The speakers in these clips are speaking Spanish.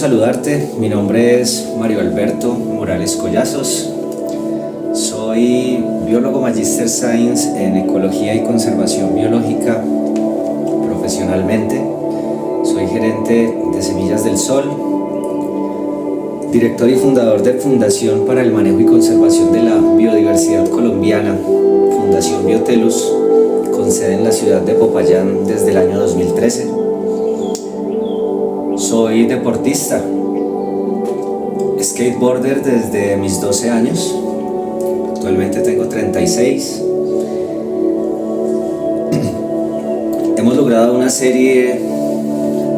saludarte. Mi nombre es Mario Alberto Morales Collazos. Soy biólogo Magister Science en Ecología y Conservación Biológica profesionalmente. Soy gerente de Semillas del Sol, director y fundador de Fundación para el Manejo y Conservación de la Biodiversidad Colombiana, Fundación Biotelus, con sede en la ciudad de Popayán desde el año 2013. Soy deportista, skateboarder desde mis 12 años, actualmente tengo 36. Hemos logrado una serie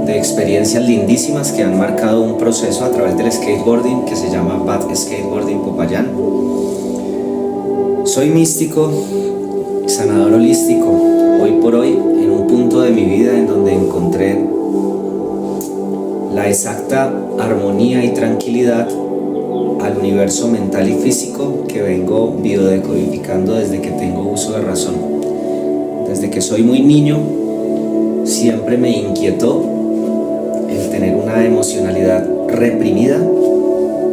de experiencias lindísimas que han marcado un proceso a través del skateboarding que se llama Bad Skateboarding Popayán. Soy místico, sanador holístico, hoy por hoy en un punto de mi vida en donde encontré la exacta armonía y tranquilidad al universo mental y físico que vengo biodecodificando desde que tengo uso de razón. Desde que soy muy niño, siempre me inquietó el tener una emocionalidad reprimida,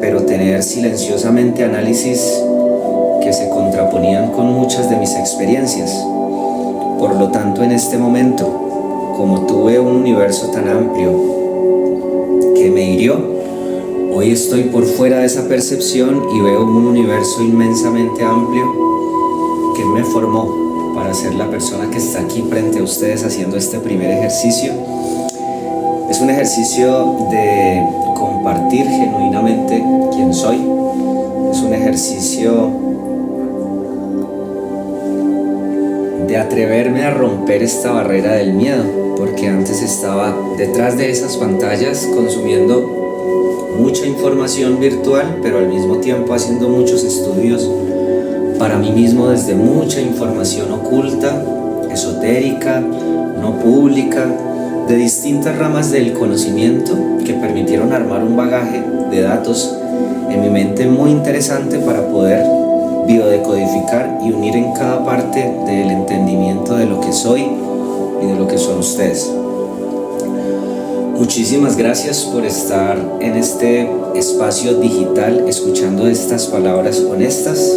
pero tener silenciosamente análisis que se contraponían con muchas de mis experiencias. Por lo tanto, en este momento, como tuve un universo tan amplio que me hirió, hoy estoy por fuera de esa percepción y veo un universo inmensamente amplio que me formó para ser la persona que está aquí frente a ustedes haciendo este primer ejercicio. Es un ejercicio de compartir genuinamente quién soy. Es un ejercicio de atreverme a romper esta barrera del miedo, porque antes estaba detrás de esas pantallas consumiendo mucha información virtual, pero al mismo tiempo haciendo muchos estudios para mí mismo desde mucha información oculta, esotérica, no pública, de distintas ramas del conocimiento que permitieron armar un bagaje de datos en mi mente muy interesante para poder biodecodificar y unir en cada parte del entendimiento de lo que soy y de lo que son ustedes. Muchísimas gracias por estar en este espacio digital escuchando estas palabras honestas.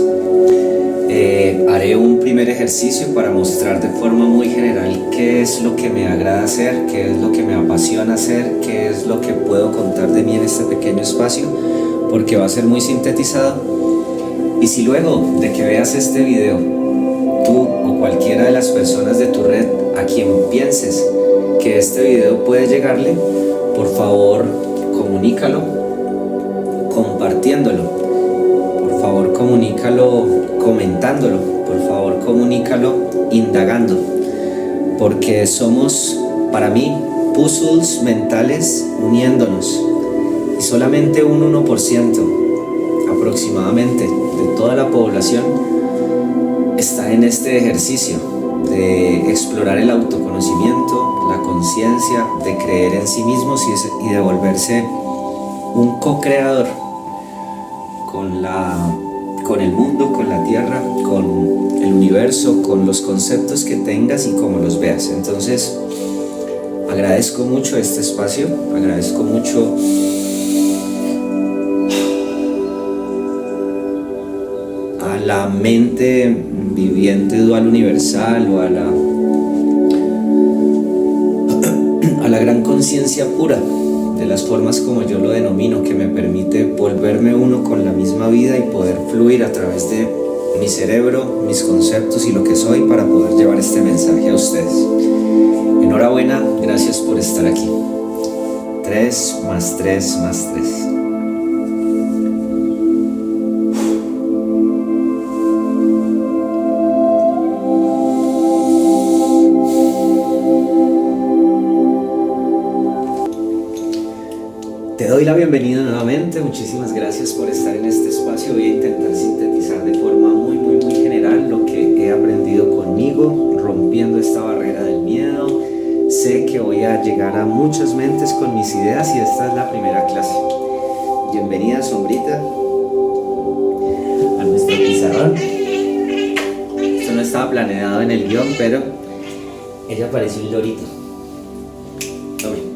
Haré un primer ejercicio para mostrar de forma muy general qué es lo que me agrada hacer, qué es lo que me apasiona hacer, qué es lo que puedo contar de mí en este pequeño espacio, porque va a ser muy sintetizado. Y si luego de que veas este video, tú o cualquiera de las personas de tu red a quien pienses que este video puede llegarle, por favor comunícalo compartiéndolo, por favor comunícalo comentándolo, por favor comunícalo indagando, porque somos, para mí, puzzles mentales uniéndonos, y solamente un 1% aproximadamente de toda la población está en este ejercicio de explorar el autoconocimiento, la conciencia, de creer en sí mismos y de volverse un co-creador con el mundo, con la tierra, con el universo, con los conceptos que tengas y cómo los veas. Entonces, agradezco mucho este espacio, agradezco mucho a la mente viviente dual universal o a la gran conciencia pura de las formas como yo lo denomino, que me permite volverme uno con la misma vida y poder fluir a través de mi cerebro, mis conceptos y lo que soy para poder llevar este mensaje a ustedes. Enhorabuena, gracias por estar aquí. 3 más 3 más 3. Te doy la bienvenida nuevamente, muchísimas gracias por estar en este espacio. Voy a intentar sintetizar de forma muy general lo que he aprendido conmigo, rompiendo esta barrera del miedo. Sé que voy a llegar a muchas mentes con mis ideas y esta es la primera clase. Bienvenida, Sombrita, a nuestro pizarrón. Esto no estaba planeado en el guión, pero ella parece un lorito. Tome.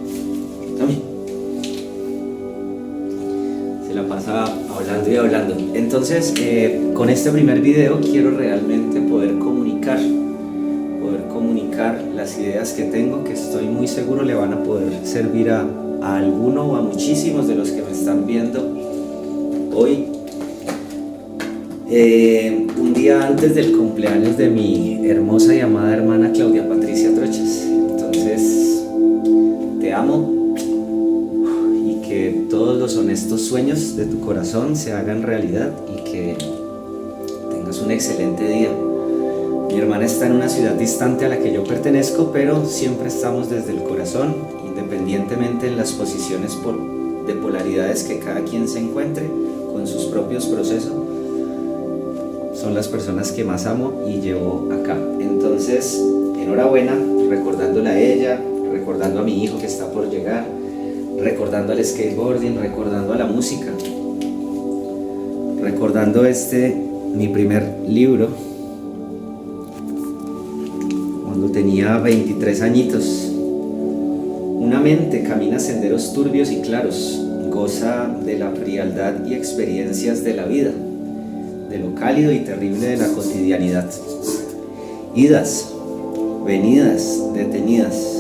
estaba hablando y hablando. Entonces, con este primer video quiero realmente poder comunicar las ideas que tengo, que estoy muy seguro le van a poder servir a alguno o a muchísimos de los que me están viendo hoy. Un día antes del cumpleaños de mi hermosa y amada hermana Claudia Patricia Troches. Entonces, te amo. Que todos los honestos sueños de tu corazón se hagan realidad y que tengas un excelente día. Mi hermana está en una ciudad distante a la que yo pertenezco, pero siempre estamos desde el corazón, independientemente en las posiciones de polaridades que cada quien se encuentre con sus propios procesos. Son las personas que más amo y llevo acá. Entonces, enhorabuena, recordándola a ella, recordando a mi hijo que está por llegar, recordando al skateboarding, recordando a la música, recordando mi primer libro, cuando tenía 23 añitos. Una mente camina senderos turbios y claros, goza de la frialdad y experiencias de la vida, de lo cálido y terrible de la cotidianidad. Idas, venidas, detenidas.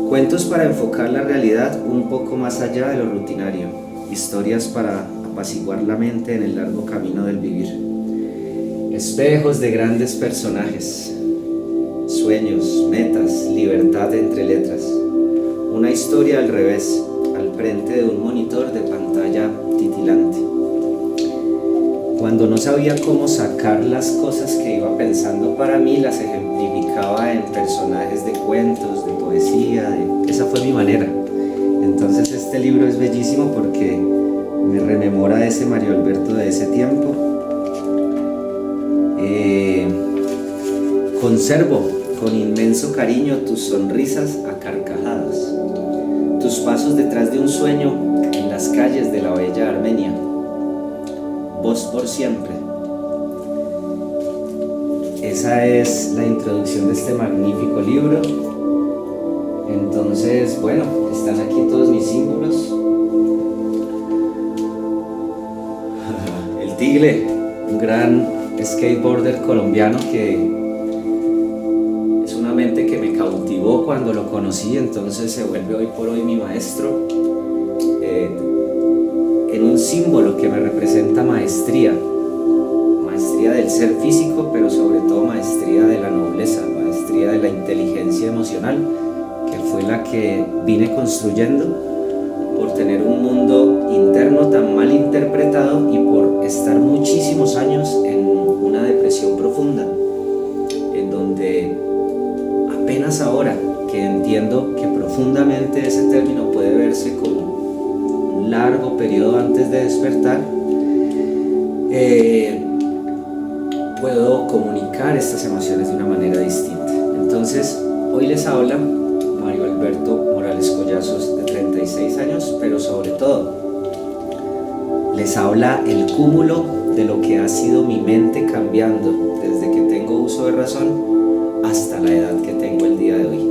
Cuentos para enfocar la realidad un poco más allá de lo rutinario, historias para apaciguar la mente en el largo camino del vivir. Espejos de grandes personajes, sueños, metas, libertad entre letras. Una historia al revés, al frente de un monitor de pantalla titilante. Cuando no sabía cómo sacar las cosas que iba pensando para mí, las ejemplificaba en personajes de cuentos, de poesía, esa fue mi manera. Entonces este libro es bellísimo porque me rememora a ese Mario Alberto de ese tiempo. Conservo con inmenso cariño tus sonrisas a carcajadas, tus pasos detrás de un sueño en las calles de la bella Armenia. Vos por siempre. Esa es la introducción de este magnífico libro. Entonces, bueno, están aquí todos mis símbolos. El Tigre, un gran skateboarder colombiano que es una mente que me cautivó cuando lo conocí, entonces se vuelve hoy por hoy mi maestro. En un símbolo que me representa maestría del ser físico, pero sobre todo maestría de la nobleza, maestría de la inteligencia emocional, que fue la que vine construyendo por tener un mundo interno tan mal interpretado y por estar muchísimos años en una depresión profunda, en donde apenas ahora que entiendo que profundamente ese término puede verse como un largo periodo antes de despertar, puedo comunicar estas emociones de una manera distinta. Entonces, hoy les habla Mario Alberto Morales Collazos, de 36 años, pero sobre todo les habla el cúmulo de lo que ha sido mi mente cambiando desde que tengo uso de razón hasta la edad que tengo el día de hoy,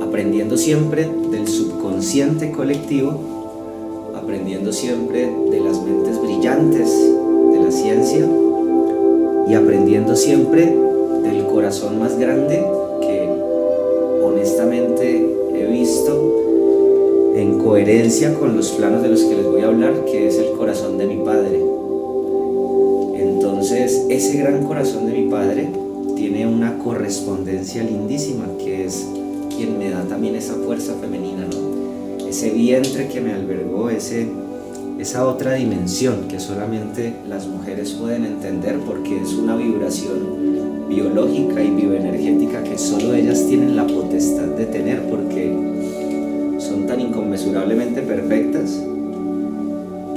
aprendiendo siempre del subconsciente colectivo, aprendiendo siempre de las mentes brillantes de la ciencia y aprendiendo siempre del corazón más grande que honestamente he visto en coherencia con los planos de los que les voy a hablar, que es el corazón de mi padre. Entonces, ese gran corazón de mi padre tiene una correspondencia lindísima, que es quien me da también esa fuerza femenina, ¿no? Ese vientre que me albergó, esa otra dimensión que solamente las mujeres pueden entender, porque es una vibración biológica y bioenergética que solo ellas tienen la potestad de tener, porque son tan inconmensurablemente perfectas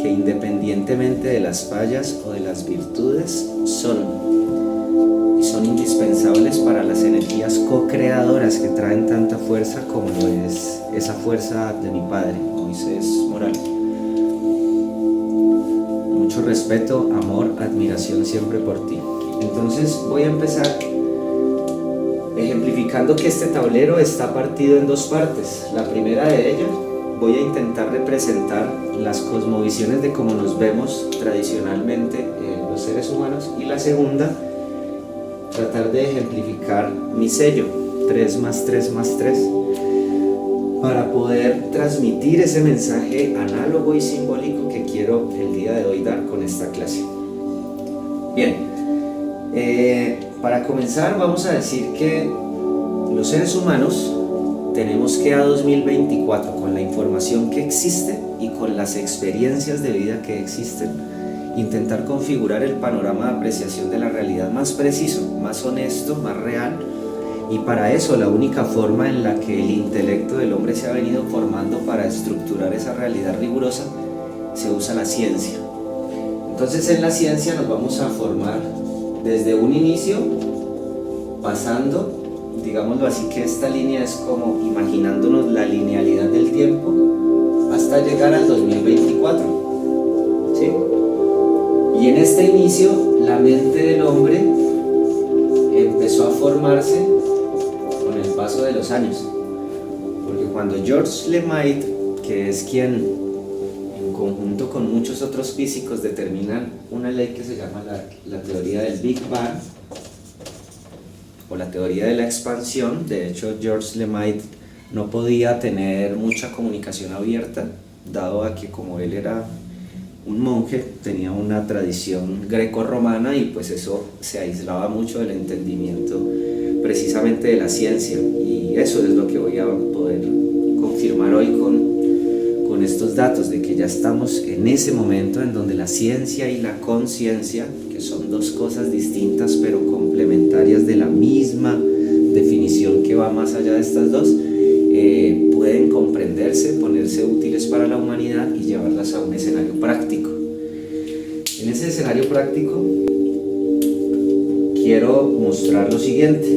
que independientemente de las fallas o de las virtudes son indispensables para las energías co-creadoras que traen tanta fuerza como lo es esa fuerza de mi padre, Moisés Morales. Mucho respeto, amor, admiración siempre por ti. Entonces voy a empezar ejemplificando que este tablero está partido en dos partes. La primera de ellas voy a intentar representar las cosmovisiones de cómo nos vemos tradicionalmente los seres humanos, y la segunda, tratar de ejemplificar mi sello, 3 más 3 más 3, para poder transmitir ese mensaje análogo y simbólico que quiero el día de hoy dar con esta clase. Bien, para comenzar vamos a decir que los seres humanos tenemos que a 2024, con la información que existe y con las experiencias de vida que existen, intentar configurar el panorama de apreciación de la realidad más preciso, más honesto, más real. Y para eso la única forma en la que el intelecto del hombre se ha venido formando para estructurar esa realidad rigurosa, se usa la ciencia. Entonces en la ciencia nos vamos a formar desde un inicio, pasando, digámoslo así, que esta línea es como imaginándonos la linealidad del tiempo, hasta llegar al 2024, ¿sí? Y en este inicio la mente del hombre empezó a formarse con el paso de los años, porque cuando Georges Lemaître, que es quien en conjunto con muchos otros físicos determinan una ley que se llama la teoría del Big Bang o la teoría de la expansión, de hecho Georges Lemaître no podía tener mucha comunicación abierta, dado a que como él era un monje, tenía una tradición greco-romana y pues eso se aislaba mucho del entendimiento precisamente de la ciencia, y eso es lo que voy a poder confirmar hoy con estos datos, de que ya estamos en ese momento en donde la ciencia y la conciencia, que son dos cosas distintas pero complementarias de la misma definición que va más allá de estas dos, pueden comprenderse, ponerse útiles para la humanidad y llevarlas a un escenario práctico. En ese escenario práctico quiero mostrar lo siguiente.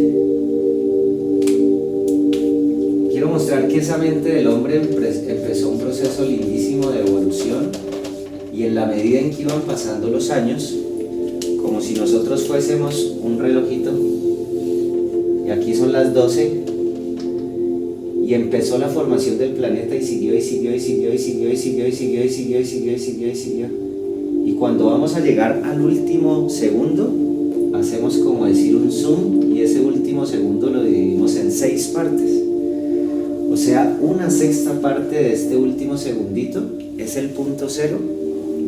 Quiero mostrar que esa mente del hombre empezó un proceso lindísimo de evolución, y en la medida en que iban pasando los años, como si nosotros fuésemos un relojito, y aquí son las 12, y empezó la formación del planeta y siguió y siguió y siguió y siguió y siguió y siguió y siguió y siguió y siguió y siguió. Y cuando vamos a llegar al último segundo, hacemos como decir un zoom, y ese último segundo lo dividimos en 6 partes. O sea, una sexta parte de este último segundito es el punto cero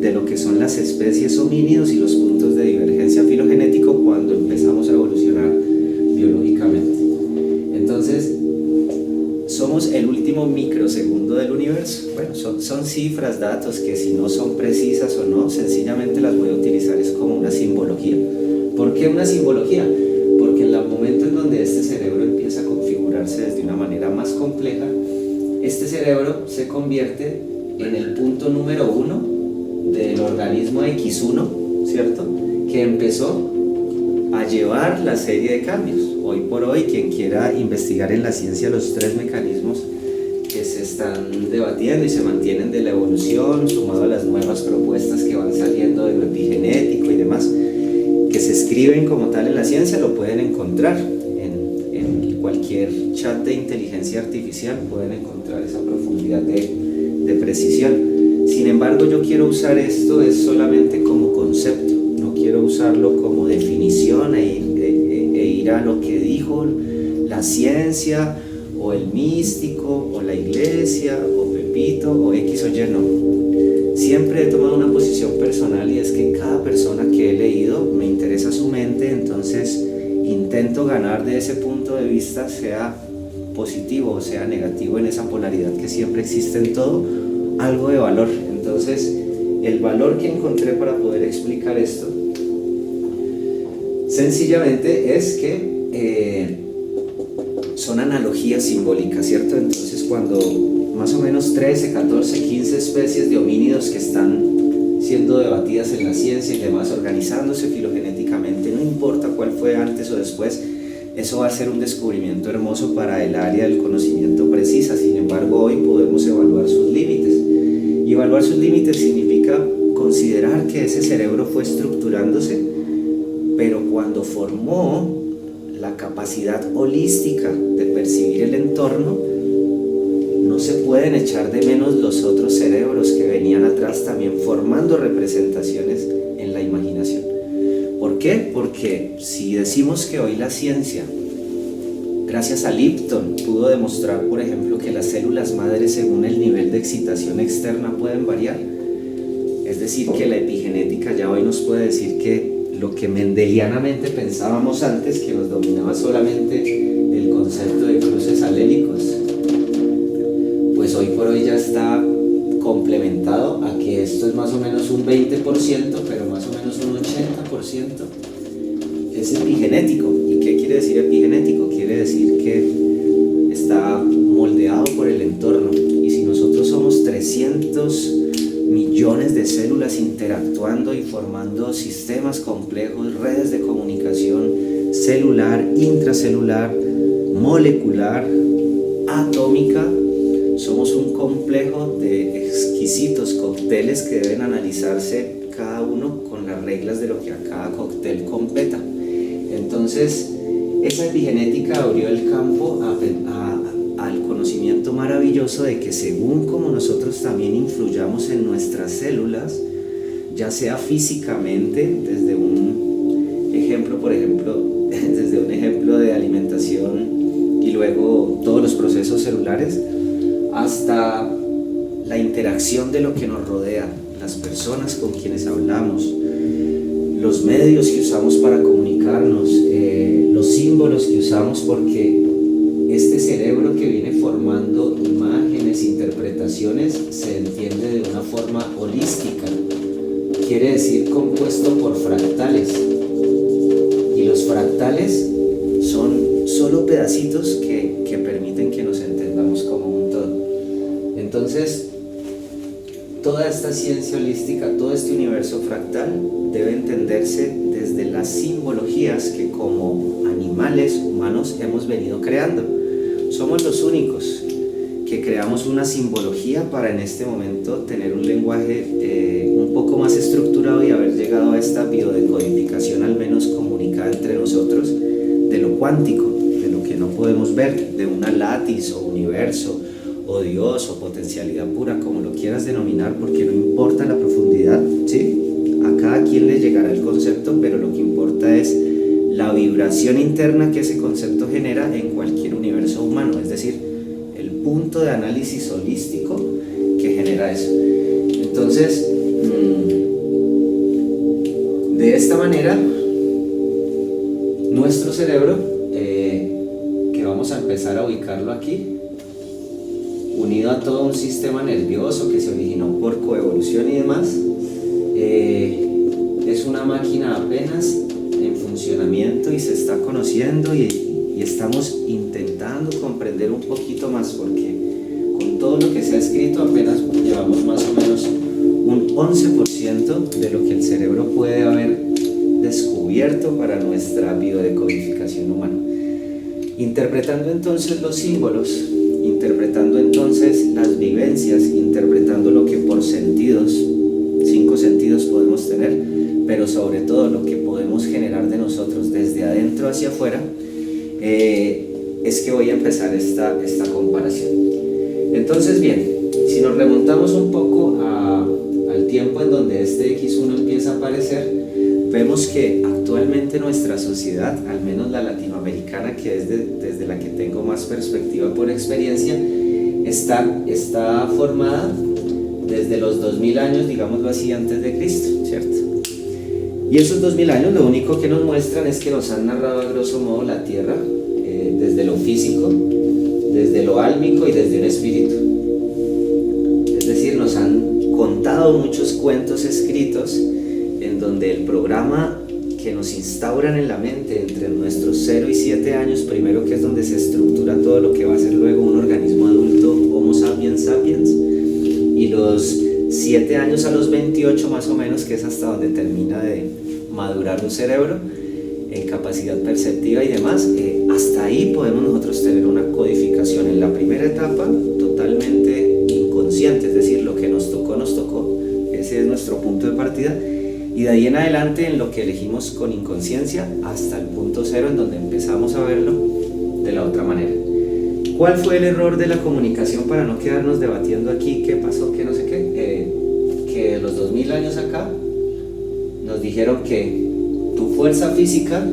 de lo que son las especies homínidos y los puntos de divergencia filogenético cuando empezamos a evolucionar biológicamente. Entonces, somos el último microsegundo del universo. Bueno, son cifras, datos que si no son precisas o no, sencillamente las voy a utilizar es como una simbología. ¿Por qué una simbología? Porque en el momento en donde este cerebro empieza a configurarse desde una manera más compleja, este cerebro se convierte en el punto número 1 del organismo X1, ¿cierto? Que empezó a llevar la serie de cambios. Hoy por hoy, quien quiera investigar en la ciencia los 3 mecanismos que se están debatiendo y se mantienen de la evolución, sumado a las nuevas propuestas que van saliendo de lo epigenético y demás, que se escriben como tal en la ciencia, lo pueden encontrar en cualquier chat de inteligencia artificial, pueden encontrar esa profundidad de precisión. Sin embargo, yo quiero usar esto es solamente como concepto, no quiero usarlo como definición e ir a lo que dijo la ciencia o el místico o la iglesia o Pepito o X o Y, no. Siempre he tomado una posición personal, y es que cada persona que he leído me interesa su mente, entonces intento ganar de ese punto de vista, sea positivo o sea negativo, en esa polaridad que siempre existe en todo, algo de valor. Entonces, el valor que encontré para poder explicar esto sencillamente es que son analogías simbólicas, ¿cierto? Entonces, cuando más o menos 13, 14, 15 especies de homínidos que están siendo debatidas en la ciencia y demás, organizándose filogenéticamente, no importa cuál fue antes o después, eso va a ser un descubrimiento hermoso para el área del conocimiento precisa. Sin embargo, hoy podemos evaluar sus límites, y evaluar sus límites significa considerar que ese cerebro fue estructurándose, pero cuando formó la capacidad holística de percibir el entorno, no se pueden echar de menos los otros cerebros que venían atrás también formando representaciones en la imaginación. ¿Por qué? Porque si decimos que hoy la ciencia, gracias a Lipton, pudo demostrar, por ejemplo, que las células madres según el nivel de excitación externa pueden variar, es decir, que la epigenética ya hoy nos puede decir que lo que mendelianamente pensábamos antes, que nos dominaba solamente el concepto de cruces alélicos, pues hoy por hoy ya está complementado a que esto es más o menos un 20%, pero más o menos un 80% es epigenético. ¿Y qué quiere decir epigenético? Quiere decir que está moldeado por el entorno. Y si nosotros somos 300 millones de células interactuando y formando sistemas complejos, redes de comunicación celular, intracelular, molecular, atómica, somos un complejo de exquisitos cócteles que deben analizarse cada uno con las reglas de lo que a cada cóctel competa. Entonces, esa epigenética abrió el campo al conocimiento maravilloso de que según como nosotros también influyamos en nuestras células, ya sea físicamente, desde un ejemplo, por ejemplo, desde un ejemplo de alimentación y luego todos los procesos celulares, hasta la interacción de lo que nos rodea, las personas con quienes hablamos, los medios que usamos para comunicarnos, los símbolos que usamos, porque este cerebro que viene formando imágenes, interpretaciones, se entiende de una forma holística, quiere decir compuesto por fractales, y los fractales son solo pedacitos que permiten que nos entendamos como un todo. Entonces, toda esta ciencia holística, todo este universo fractal debe entenderse desde las simbologías que como animales humanos hemos venido creando. Somos los únicos que creamos una simbología para en este momento tener un lenguaje un poco más estructurado y haber llegado a esta biodecodificación al menos comunicada entre nosotros de lo cuántico, de lo que no podemos ver, de una látiz o universo o Dios o potencialidad pura, como lo quieras denominar, porque no importa la profundidad, ¿sí? A cada quien le llegará el concepto, pero lo que importa es la vibración interna que ese concepto genera en cualquier universo humano, es decir, el punto de análisis holístico que genera eso. Entonces, de esta manera, nuestro cerebro, que vamos a empezar a ubicarlo aquí, unido a todo un sistema nervioso que se originó por coevolución y demás, es una máquina apenas en funcionamiento y se está conociendo y estamos intentando comprender un poquito más, porque con todo lo que se ha escrito apenas llevamos más o menos un 11% de lo que el cerebro puede haber descubierto para nuestra biodecodificación humana. Interpretando entonces los símbolos, interpretando entonces las vivencias, interpretando lo que por sentidos, 5 sentidos podemos tener, pero sobre todo lo que podemos generar de nosotros desde adentro hacia afuera, es que voy a empezar esta comparación. Entonces, bien, si nos remontamos un poco al tiempo en donde este X1 empieza a aparecer, vemos que actualmente nuestra sociedad, al menos la latinoamericana, que es desde la que tengo más perspectiva por experiencia, está formada desde los 2000 años, digámoslo así, antes de Cristo, ¿cierto? Y esos 2000 años lo único que nos muestran es que nos han narrado a grosso modo la Tierra desde lo físico, desde lo álmico y desde un espíritu. Es decir, nos han contado muchos cuentos escritos en donde el programa que nos instauran en la mente entre nuestros 0 y 7 años, primero, que es donde se estructura todo lo que va a ser luego un organismo adulto, Homo sapiens sapiens, y los 7 años a los 28 más o menos, que es hasta donde termina de madurar un cerebro en capacidad perceptiva y demás, hasta ahí podemos nosotros tener una codificación en la primera etapa totalmente inconsciente, es decir, lo que nos tocó, ese es nuestro punto de partida, y de ahí en adelante en lo que elegimos con inconsciencia hasta el punto 0 en donde empezamos a verlo de la otra manera. ¿Cuál fue el error de la comunicación para no quedarnos debatiendo aquí qué pasó, qué no sé qué? Que los 2000 años acá nos dijeron que tu fuerza física,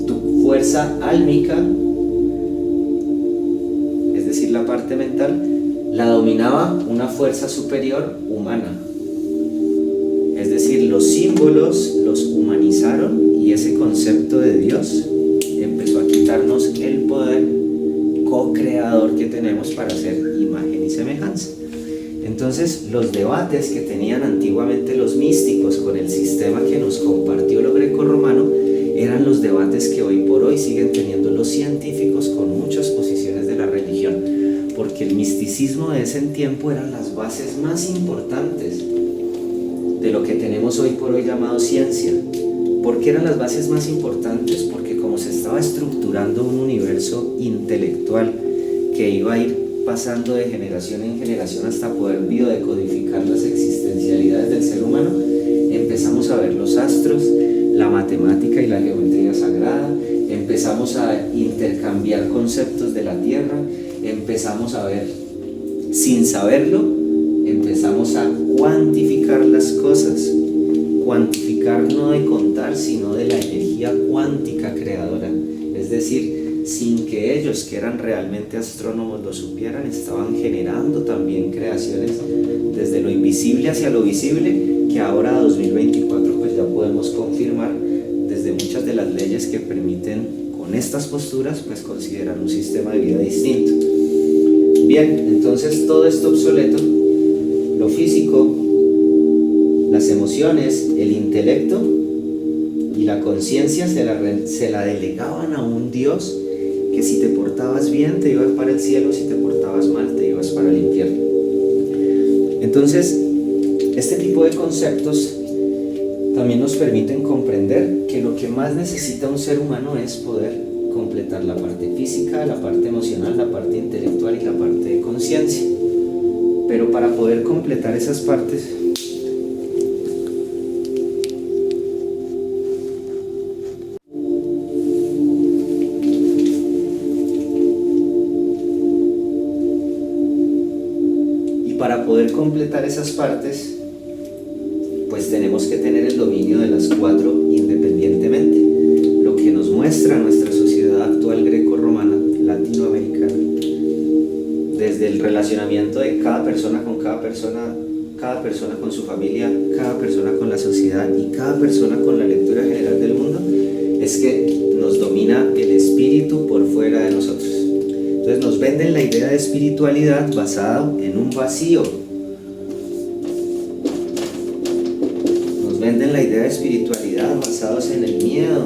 tu fuerza álmica, es decir, la parte mental, la dominaba una fuerza superior humana. Es decir, los símbolos los humanizaron y ese concepto de Dios empezó a quitarnos el poder co-creador que tenemos para hacer imagen y semejanza. Entonces, los debates que tenían antiguamente los místicos con el sistema que nos compartió lo grecorromano eran los debates que hoy por hoy siguen teniendo los científicos con muchas posiciones de la religión, porque el misticismo de ese tiempo eran las bases más importantes de lo que tenemos hoy por hoy llamado ciencia. ¿Por qué eran las bases más importantes? Porque como se estaba estructurando un universo intelectual que iba a ir pasando de generación en generación hasta poder biodecodificar las existencialidades del ser humano, empezamos a ver los astros, la matemática y la geometría sagrada, empezamos a intercambiar conceptos de la Tierra, empezamos a ver, sin saberlo, empezamos a cuantificar las cosas. Cuantificar no de contar, sino de la energía cuántica creadora. Es decir, sin que ellos, que eran realmente astrónomos, lo supieran, estaban generando también creaciones desde lo invisible hacia lo visible, que ahora 2024 pues ya podemos confirmar desde muchas de las leyes que permiten con estas posturas pues considerar un sistema de vida distinto. Bien, entonces todo esto obsoleto, lo físico, las emociones, el intelecto y la conciencia se la delegaban a un Dios que si te portabas bien te ibas para el cielo, si te portabas mal te ibas para el infierno. Entonces, este tipo de conceptos también nos permiten comprender que lo que más necesita un ser humano es poder completar la parte física, la parte emocional, la parte intelectual y la parte de conciencia. Pero para poder completar esas partes, pues tenemos que tener el dominio de las cuatro independientemente. Lo que nos muestra nuestra sociedad actual greco-romana, latinoamericana, desde el relacionamiento de cada persona con cada persona con su familia, cada persona con la sociedad y cada persona con la lectura general del mundo, es que nos domina el espíritu por fuera de nosotros. Entonces nos venden la idea de espiritualidad basada en un vacío. Nos venden la idea de espiritualidad basados en el miedo.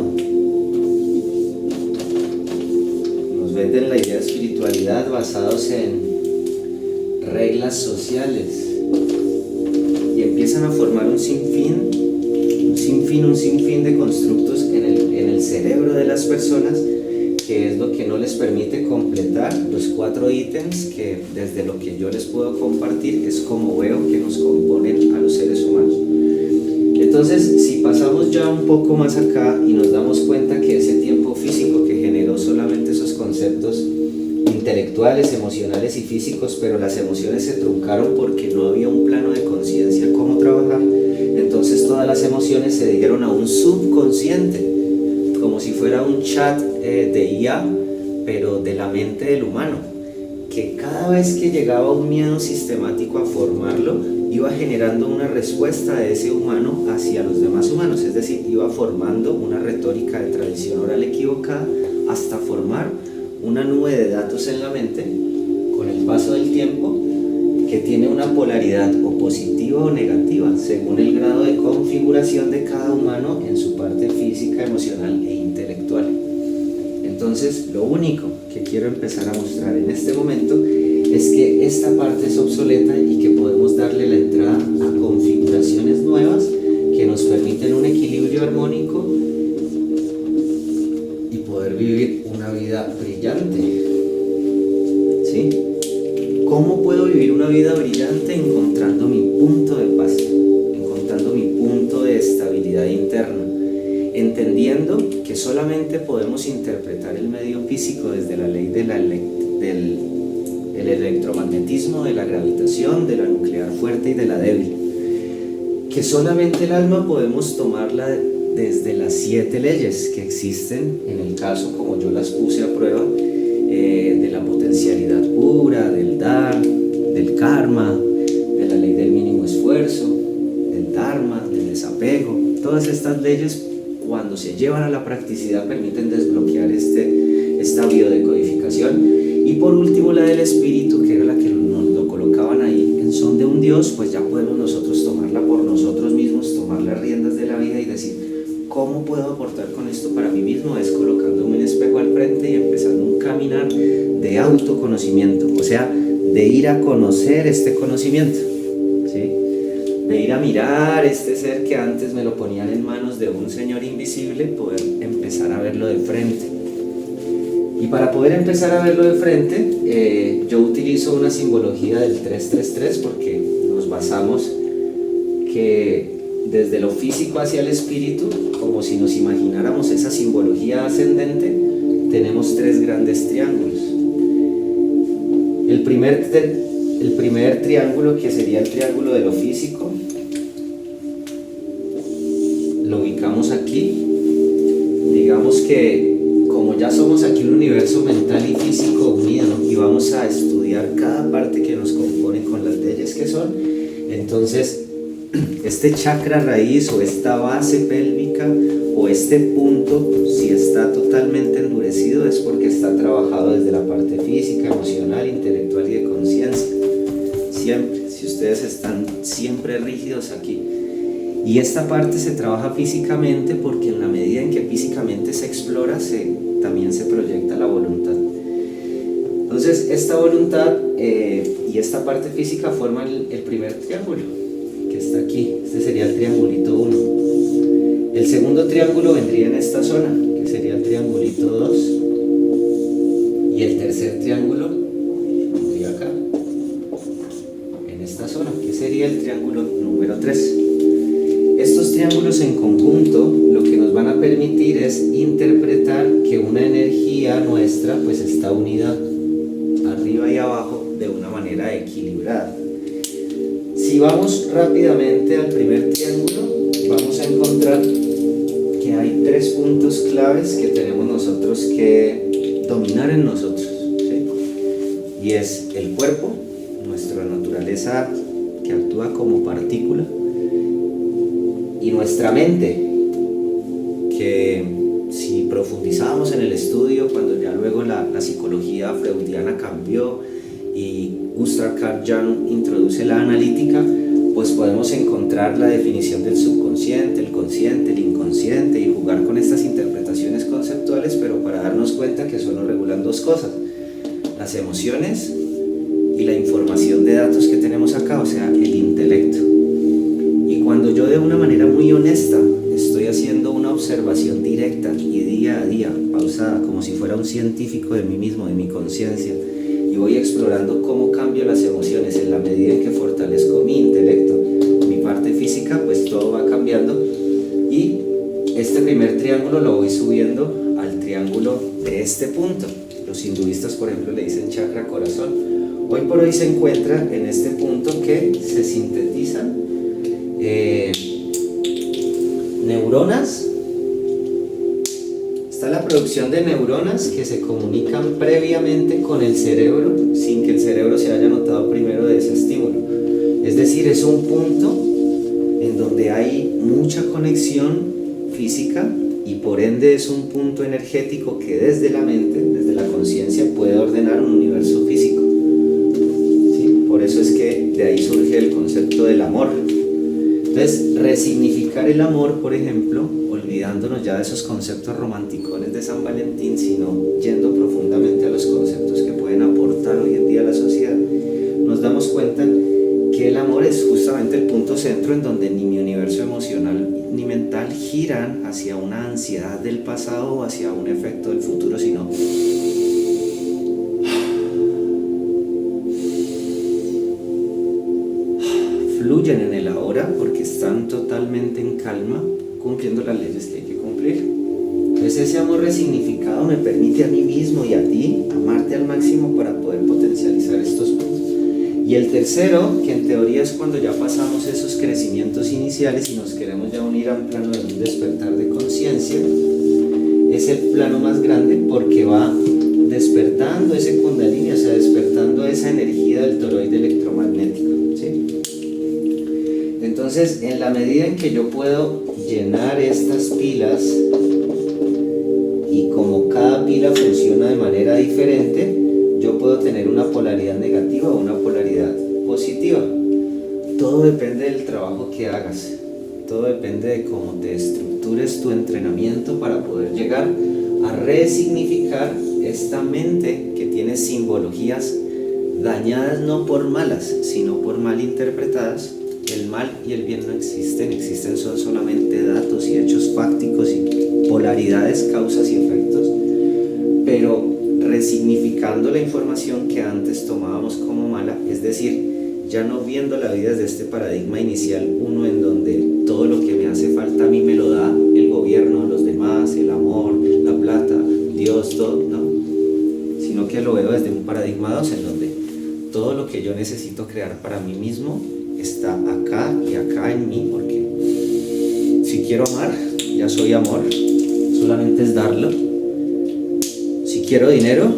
Nos venden la idea de espiritualidad basados en reglas sociales. Y empiezan a formar un sinfín de constructos en el cerebro de las personas, que es lo que no les permite completar los cuatro ítems que desde lo que yo les puedo compartir es como veo que nos componen a los seres humanos. Entonces, si pasamos ya un poco más acá y nos damos cuenta que ese tiempo físico que generó solamente esos conceptos intelectuales, emocionales y físicos, pero las emociones se truncaron porque no había un plano de conciencia cómo trabajar, entonces todas las emociones se dieron a un subconsciente, como si fuera un chat de IA, pero de la mente del humano, que cada vez que llegaba un miedo sistemático a formarlo, iba generando una respuesta de ese humano hacia los demás humanos, es decir, iba formando una retórica de tradición oral equivocada hasta formar una nube de datos en la mente con el paso del tiempo que tiene una polaridad o positiva o negativa según el grado de configuración de cada humano en su parte física, emocional e intelectual. Entonces, lo único que quiero empezar a mostrar en este momento es que esta parte es obsoleta y que podemos darle la entrada a configuraciones nuevas que nos permiten un equilibrio armónico y poder vivir una vida brillante. ¿Sí? ¿Cómo puedo vivir una vida brillante? Encontrando mi punto de paz, encontrando mi punto de estabilidad interna, entendiendo que solamente podemos interpretar el medio físico desde la ley del electromagnetismo, de la gravitación, de la nuclear fuerte y de la débil, que solamente el alma podemos tomarla desde las 7 leyes que existen, en el caso como yo las puse a prueba, de la potencialidad pura, del dar, del karma, de la ley del mínimo esfuerzo, del dharma, del desapego. Todas estas leyes, cuando se llevan a la practicidad, permiten desbloquear esta biodecodificación. Y por último, la del espíritu, que era la que nos lo colocaban ahí en son de un Dios, pues ya podemos nosotros tomarla por nosotros mismos, tomar las riendas de la vida y decir, ¿cómo puedo aportar con esto para mí mismo? Es colocándome un espejo al frente y empezando un caminar de autoconocimiento, o sea, de ir a conocer este conocimiento, ¿sí? De ir a mirar este ser que antes me lo ponían en manos de un señor invisible, poder empezar a verlo de frente. Y para poder empezar a verlo de frente, yo utilizo una simbología del 333 porque nos basamos que desde lo físico hacia el espíritu, como si nos imagináramos esa simbología ascendente, tenemos 3 grandes triángulos. El primer triángulo, que sería el triángulo de lo físico, lo ubicamos aquí. Digamos que como ya somos aquí un universo mental y físico unido y vamos a estudiar cada parte que nos compone con las leyes que son, entonces este chakra raíz o esta base pélvica o este punto, si está totalmente endurecido, es porque está trabajado desde la parte física, emocional, intelectual y de conciencia. Siempre, si ustedes están siempre rígidos aquí. Y esta parte se trabaja físicamente porque en la medida en que físicamente se explora, también se proyecta la voluntad. Entonces, esta voluntad y esta parte física forman el primer triángulo, que está aquí. Este sería el triangulito 1. El segundo triángulo vendría en esta zona, que sería el triangulito 2. Y el tercer triángulo vendría acá, en esta zona, que sería el triángulo número 3. Estos triángulos en conjunto lo que nos van a permitir es interpretar que una energía nuestra pues está unida arriba y abajo de una manera equilibrada. Si vamos rápidamente al primer triángulo, vamos a encontrar que hay 3 puntos claves que tenemos nosotros que dominar en nosotros, ¿sí? Y es el cuerpo, nuestra naturaleza que actúa como partícula, y nuestra mente, que si profundizamos en el estudio, cuando ya luego la psicología freudiana cambió y Gustav Carl Jung introduce la analítica, pues podemos encontrar la definición del subconsciente, el consciente, el inconsciente y jugar con estas interpretaciones conceptuales, pero para darnos cuenta que solo regulan 2 cosas: las emociones y la información de datos que tenemos acá, o sea, el intelecto. Y cuando yo de una manera muy honesta estoy haciendo una observación directa y día a día, pausada, como si fuera un científico de mí mismo, de mi conciencia, y voy explorando cómo cambio las emociones en la medida en que fortalezco mi intelecto, mi parte física, pues todo va cambiando. Y este primer triángulo lo voy subiendo al triángulo de este punto. Los hinduistas, por ejemplo, le dicen chakra corazón. Hoy por hoy se encuentra en este punto que se sintetizan neuronas. Está la producción de neuronas que se comunican previamente con el cerebro sin que el cerebro se haya notado primero de ese estímulo. Es decir, es un punto en donde hay mucha conexión física y por ende es un punto energético que desde la mente, desde la conciencia, puede ordenar un universo físico. ¿Sí? Por eso es que de ahí surge el concepto del amor. Entonces, resignificar el amor, por ejemplo, olvidándonos ya de esos conceptos romanticones de San Valentín, sino yendo profundamente a los conceptos que pueden aportar hoy en día a la sociedad, nos damos cuenta que el amor es justamente el punto centro en donde ni mi universo emocional ni mental giran hacia una ansiedad del pasado o hacia un efecto del futuro, sino fluyen en el ahora porque están totalmente en calma cumpliendo las leyes que hay que cumplir. Entonces ese amor resignificado me permite a mí mismo y a ti amarte al máximo para poder potencializar estos puntos. Y el tercero, que en teoría es cuando ya pasamos esos crecimientos iniciales y nos queremos ya unir a un plano de un despertar de conciencia, es el plano más grande porque va despertando ese kundalini, o sea, despertando esa energía del toroide electromagnético, ¿sí? Entonces, en la medida en que yo puedo llenar estas pilas, y como cada pila funciona de manera diferente, yo puedo tener una polaridad negativa o una polaridad positiva. Todo depende del trabajo que hagas, todo depende de cómo te estructures tu entrenamiento para poder llegar a resignificar esta mente que tiene simbologías dañadas no por malas, sino por mal interpretadas. El mal y el bien no existen, existen son solamente datos y hechos fácticos y polaridades, causas y efectos, pero resignificando la información que antes tomábamos como mala, es decir, ya no viendo la vida desde este paradigma inicial, uno en donde todo lo que me hace falta a mí me lo da el gobierno, los demás, el amor, la plata, Dios, todo, no, sino que lo veo desde un paradigma 2 en donde todo lo que yo necesito crear para mí mismo está acá y acá en mí, porque si quiero amar, ya soy amor, solamente es darlo. Si quiero dinero,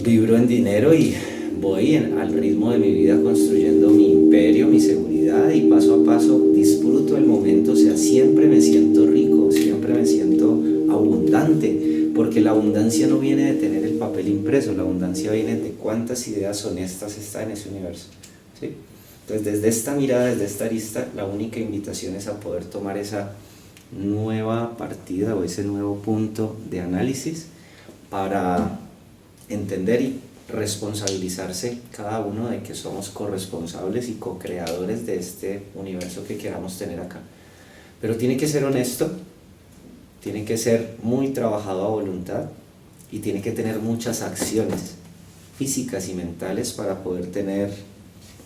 vibro en dinero y voy al ritmo de mi vida construyendo mi imperio, mi seguridad, y paso a paso disfruto el momento, o sea, siempre me siento rico, siempre me siento abundante, porque la abundancia no viene de tener el papel impreso, la abundancia viene de cuántas ideas honestas están en ese universo, ¿sí? Entonces, desde esta mirada, desde esta arista, la única invitación es a poder tomar esa nueva partida o ese nuevo punto de análisis para entender y responsabilizarse cada uno de que somos corresponsables y co-creadores de este universo que queramos tener acá. Pero tiene que ser honesto, tiene que ser muy trabajado a voluntad y tiene que tener muchas acciones físicas y mentales para poder tener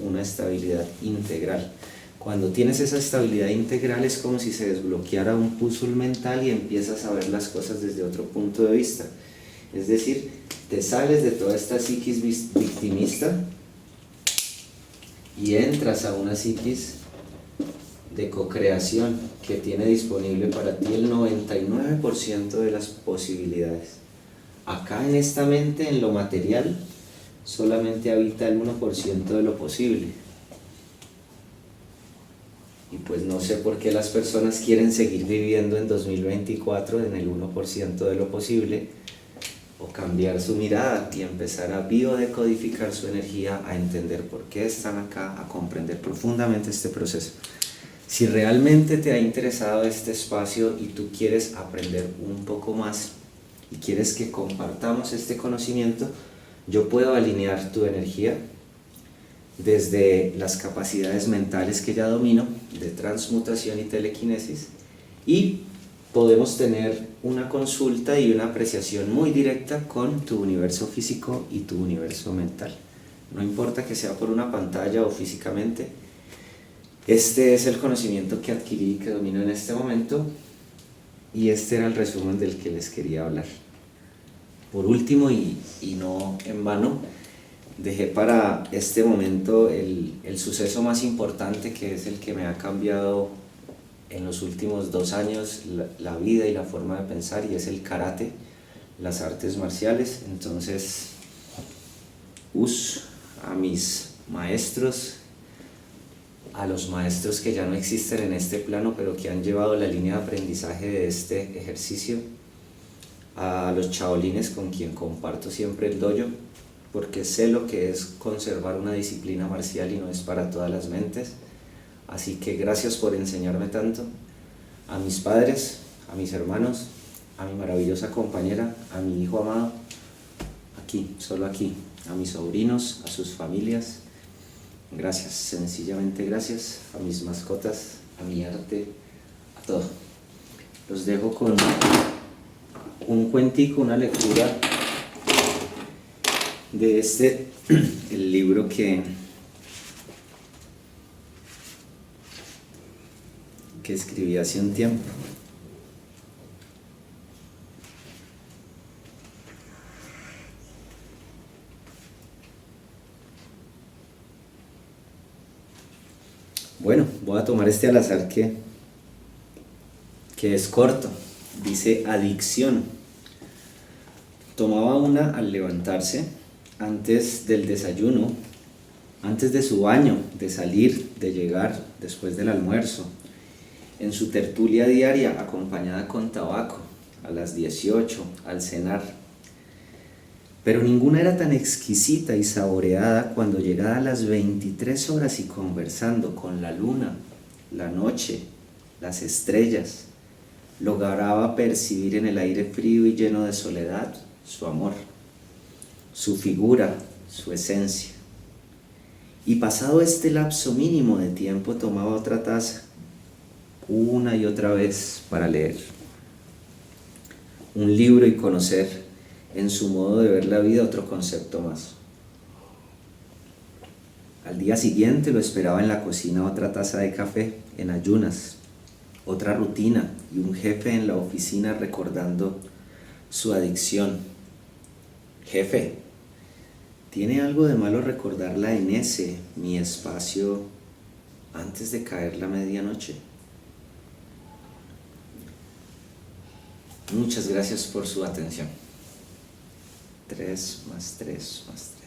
una estabilidad integral. Cuando tienes esa estabilidad integral es como si se desbloqueara un puzzle mental y empiezas a ver las cosas desde otro punto de vista. Es decir, te sales de toda esta psiquis victimista y entras a una psiquis de co-creación que tiene disponible para ti el 99% de las posibilidades. Acá en esta mente, en lo material, solamente habita el 1% de lo posible. Y pues no sé por qué las personas quieren seguir viviendo en 2024 en el 1% de lo posible, o cambiar su mirada y empezar a biodecodificar su energía, a entender por qué están acá, a comprender profundamente este proceso. Si realmente te ha interesado este espacio y tú quieres aprender un poco más y quieres que compartamos este conocimiento, yo puedo alinear tu energía desde las capacidades mentales que ya domino, de transmutación y telequinesis, y podemos tener una consulta y una apreciación muy directa con tu universo físico y tu universo mental. No importa que sea por una pantalla o físicamente, este es el conocimiento que adquirí y que domino en este momento, y este era el resumen del que les quería hablar. Por último, y no en vano, dejé para este momento el suceso más importante, que es el que me ha cambiado en los últimos 2 años la vida y la forma de pensar, y es el karate, las artes marciales. Entonces, a mis maestros, a los maestros que ya no existen en este plano, pero que han llevado la línea de aprendizaje de este ejercicio, a los chaolines con quien comparto siempre el dojo, porque sé lo que es conservar una disciplina marcial y no es para todas las mentes. Así que gracias por enseñarme tanto. A mis padres, a mis hermanos, a mi maravillosa compañera, a mi hijo amado, aquí, solo aquí, a mis sobrinos, a sus familias. Gracias, sencillamente gracias, a mis mascotas, a mi arte, a todo. Los dejo con un cuentico, una lectura de el libro que que escribí hace un tiempo. Bueno, voy a tomar este al azar que es corto. Dice adicción. Tomaba una al levantarse, antes del desayuno, antes de su baño, de salir, de llegar, después del almuerzo, en su tertulia diaria acompañada con tabaco, a las 18, al cenar. Pero ninguna era tan exquisita y saboreada cuando llegada a las 23 horas y conversando con la luna, la noche, las estrellas, lograba percibir en el aire frío y lleno de soledad su amor, su figura, su esencia. Y pasado este lapso mínimo de tiempo tomaba otra taza, una y otra vez, para leer un libro y conocer en su modo de ver la vida otro concepto más. Al día siguiente lo esperaba en la cocina otra taza de café, en ayunas, otra rutina y un jefe en la oficina recordando su adicción. Jefe, ¿tiene algo de malo recordarla en ese, mi espacio, antes de caer la medianoche? Muchas gracias por su atención. 3 más 3 más 3.